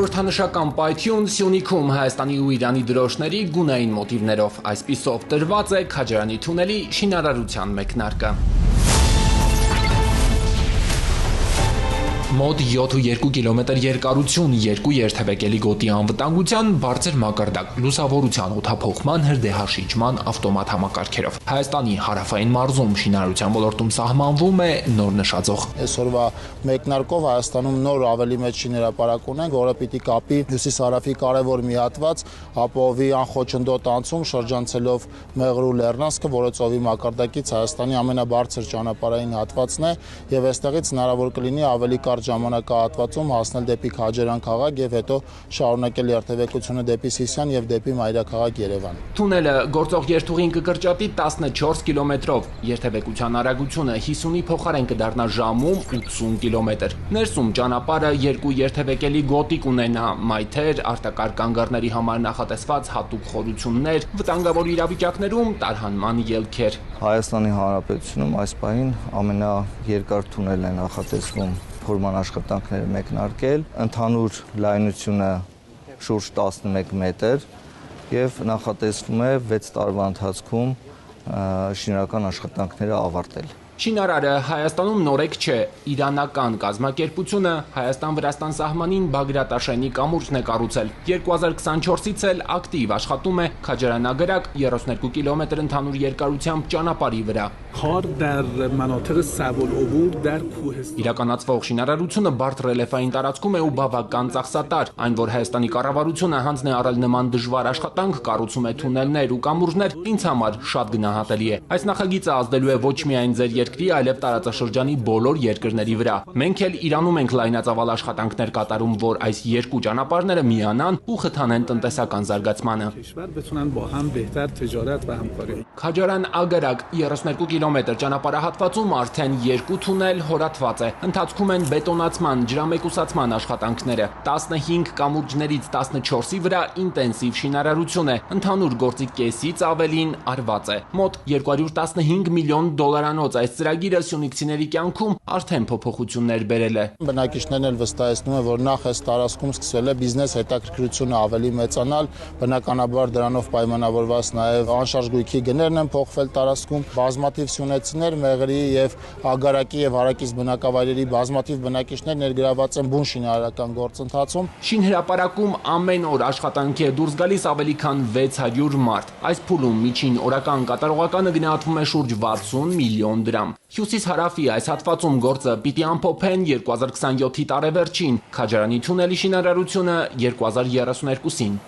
Խորհրդանշական պայթյուն Սյունիքում Հայաստանի ու Իրանի դրոշների գունային մոտիվներով այսպիսով տրված է Քաջարանի թունելի շինարարության մեկնարկը։ Մոտ 7,2 կիլոմետր երկարություն, 2 երթևեկելի գոտի անվտանգության, բարձր մակարդակ, լուսավորության, օդափոխման, հրդեհաշիջման ավտոմատ համակարգերով։ Հայաստանի հարավային մարզում շինարարության ոլորտում սահմանվում է նոր նշաձող։ Այսօրվա մեկնարկով Հայաստանում նոր ավելի մեծ շինարարապարակ ունենք, որը պիտի կապի հյուսիս-հարավի կարևոր մի հատված, ապահովի անխոչնդոտ անցում շրջանցելով Մեղրու լեռնանցքը, որը ծովի մակարդակից Հայաստանի ամենաբարձր ճանապարհային հատվածն է, եւ այստեղից հնարավոր կլինի ավելի կարճ ժամանակահատվածում հասնել դեպի Քաջարան քաղաք եւ հետո շարունակել երթևեկությունը դեպի Սիսիան եւ դեպի մայրաքաղաք Երևան։ Թունելը գործող երթուղին կկրճատի 14 կիլոմետրով, երթևեկության արագությունը 50-ի փոխարեն կդառնա ժամում 80 կիլոմետր։ Ներսում ճանապարհը 2 երթևեկելի գոտի կունենա, մայթեր, արտակարգ անգարների համար նախատեսված հատուկ խորություններ, վտանգավոր իրավիճակներում տարհանման ելքեր։ Հայաստանի Հանրապետությունում այս պահին ամենաերկար թունելն է նախատեսվում փորման աշխատանքները մեկնարկել, ընդհանուր լայնությունը շուրջ 11 մետր եւ նախատեսվում է 6 տարվա ընթացքում շինարարական աշխատանքները ավարտել։ Շինարարը Հայաստանում նորեկ չէ, իրանական կազմակերպությունը Հայաստան-Վրաստան սահմանին Բագրատաշենի կամուրջն է կառուցել։ 2024-ից էլ ակտիվ աշխատում է Քաջարանագրակ 32 կիլոմետր ընդհանուր երկարությամբ ճանապարհի վրա։ Իրականացվող շինարարությունը բարդ ռելիեֆային տարածքում է ու բավական ծախսատար, այն որ Հայաստանի կառավարությունը հանձն է առել նման դժվար աշխատանք, կառուցում է թունելներ ու կամուրջներ, ինձ համար շատ գնահատելի է։ Այս նախագիծը ազդելու է ոչ միայն ձեր երկրի, այլև տարածաշրջանի բոլոր երկրների վրա։ Մենք էլ Իրանում ենք լայնածավալ աշխատանքներ կատարում, որ այս երկու ճանապարհները միանան ու խթանեն տնտեսական զարգացմանը։ Քաջարան-Ագարակ 32 կիլոմետր ճանապարհահատվածում արդեն 2 թունել հորատված է։ Ընթացքում են բետոնացման, ջրամեկուսացման աշխատանքները։ 15 կամուրջներից 14-ի վրա ինտենսիվ շինարարություն է։ Ընդհանուր գործի կեսից ավելին արված է։ Մոտ 215 միլիոն դոլարանոց այս ծրագիրը սյունիքցիների կյանքում արդեն փոփոխություններ բերել է։ Բնակիչներն էլ վստահեցնում են, որ նախ այս տարածքում սկսել է բիզնես հետաքրքրությունը ավելի մեծանալ, բնականաբար դրանով պայմանավորված նաև անշարժ գույքի գներն են փոխվել տարածքում, բազմաթիվ սյունեցիներ, Մեղրի եւ Ագարակի եւ Հարակից բնակավայրերի բազմաթիվ բնակիչներ ներգրաված են բուն շինարարական գործընթացում։ Շինհրապարակում ամեն օր աշխատանքի է դուրս գալիս ավելի քան 600 մարդ։ Այս փուլում միջին օրական կատարողականը գնահատվում է շուրջ 60 միլիոն դրամ։ Հյուսիս-հարավի այս հատվածում գործը պիտի ամփոփեն 2027-ի տարեվերջին, Քաջարանի թունելի շինարարությունը 2032-ին։